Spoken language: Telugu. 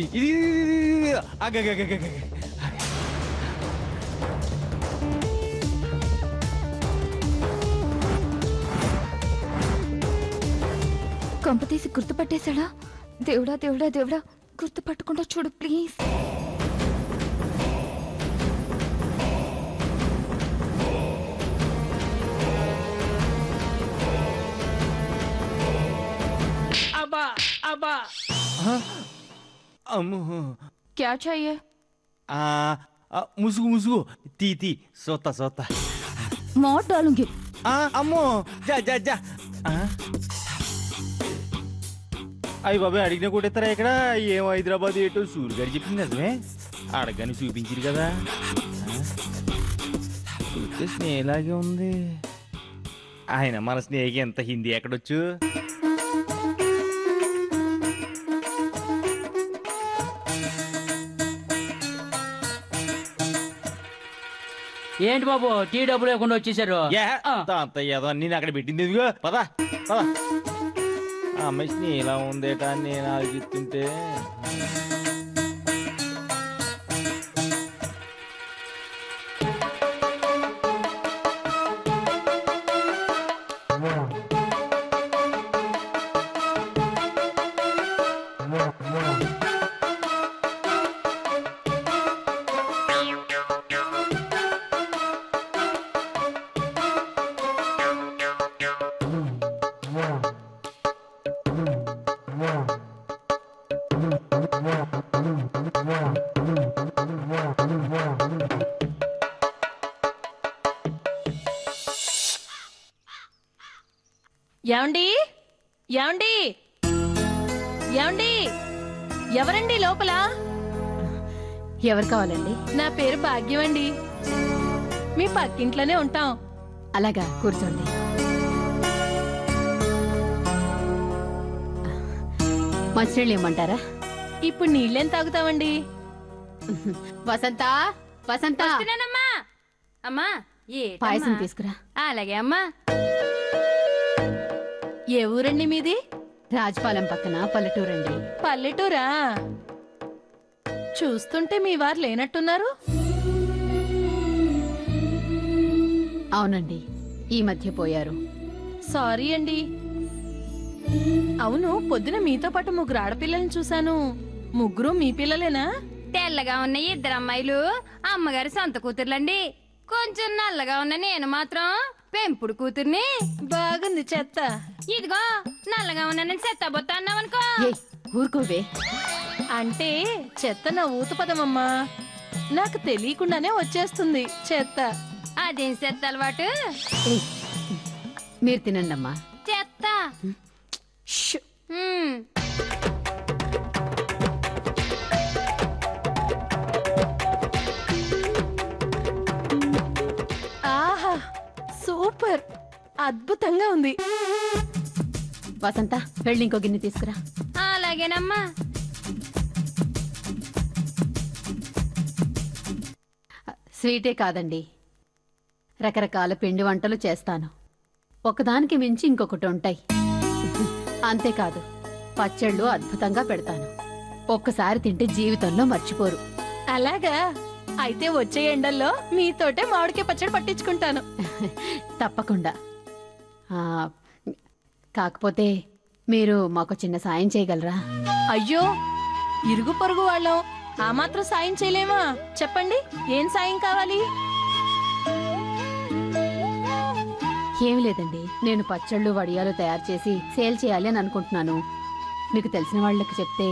ఇది కొంప తీసి గుర్తుపట్టేశాడా? దేవుడా దేవుడా దేవుడా, గుర్తుపట్టకుండా చూడు ప్లీజ్. అబ్బా అబ్బా క్యా చాహియే? ముసుగు ముసుగు తీ సోతా సోతా. మౌత్ డాలూంగి. అమ్మో జా జా జా. అయ్యి బాబాయ్ అడిగిన కొట్టేస్తారా ఇక్కడ? ఏం హైదరాబాద్ ఏటో సూర్యు గారు చెప్పింది నిజమే, అడగని చూపించారు కదా. చూస్తే స్నేహలాగే ఉంది. ఆయన మన స్నేహకి ఎంత హిందీ ఎక్కడొచ్చు? ఏంటి బాబు టీ డబ్బులు లేకుండా వచ్చేసారు? ఏదో నేను అక్కడ పెట్టింది ఎదుగో. పదా పదా. ఆ అమ్మాయి స్నేహలా ఉందేట అని నేను ఆలోచిస్తుంటే ఏమండి ఏమండి ఏమండి, ఎవరండి లోపల? ఎవరు కావాలండి? నా పేరు భాగ్యం అండి, మీ పక్కింట్లోనే ఉంటాం. అలాగా, కూర్చోండి. మంచినీళ్ళు ఇమ్మంటారా? ఇప్పుడు నీళ్ళేం తాగుతామండి? వసంత వసంత, అమ్మా పాయసం తీసుకురా. అలాగే అమ్మా. ఏ ఊరండి మీది? రాజపాలెం పక్కన పల్లెటూరండి. పల్లెటూరా? చూస్తుంటే మీ వారు లేనట్టున్నారు. అవునండి, ఈ మధ్య పోయారు. సారీ అండి. అవును, పొద్దున మీతో పాటు ముగ్గురు ఆడపిల్లల్ని చూశాను. ముగ్గురు మీ పిల్లలేనా? తెల్లగా ఉన్న ఇద్దరు అమ్మాయిలు అమ్మగారి సొంత కూతుర్లండి. కొంచెం నల్లగా ఉన్న నేను మాత్రం పెంపుడు కూతుర్ని. బాగుంది చెత్త. ఇదిగో నల్లగా ఉన్న నేను చెత్త బొత్త అన్నావనుకో. ఊరుకోవే. అంటే చెత్త నా ఊత పదమమ్మా, నాకు తెలియకుండానే వచ్చేస్తుంది చెత్త. అదేం చెత్త అలవాటు? మీరు తినండి అమ్మా. చెత్త. ఆహా, సూపర్, అద్భుతంగా ఉంది. వసంత, వెళ్ళి ఇంకో గిన్నె తీసుకురా. అలాగేనమ్మా. స్వీటే కాదండి, రకరకాల పిండి వంటలు చేస్తాను. ఒకదానికి మించి ఇంకొకటి ఉంటాయి. అంతేకాదు, పచ్చళ్ళు అద్భుతంగా పెడతాను. ఒక్కసారి తింటే జీవితంలో మర్చిపోరు. అలాగా? అయితే వచ్చే ఎండల్లో మీతోటే మామిడికాయ పచ్చడి పట్టించుకుంటాను. తప్పకుండా. కాకపోతే మీరు మాకు చిన్న సాయం చేయగలరా? అయ్యో, ఇరుగు పొరుగు వాళ్ళం, ఆ మాత్రం సాయం చేయలేమా? చెప్పండి, ఏం సాయం కావాలి? ఏమి లేదండి, నేను పచ్చళ్ళు వడియాలు తయారు చేసి సేల్ చేయాలి అని అనుకుంటున్నాను. మీకు తెలిసిన వాళ్ళకి చెప్తే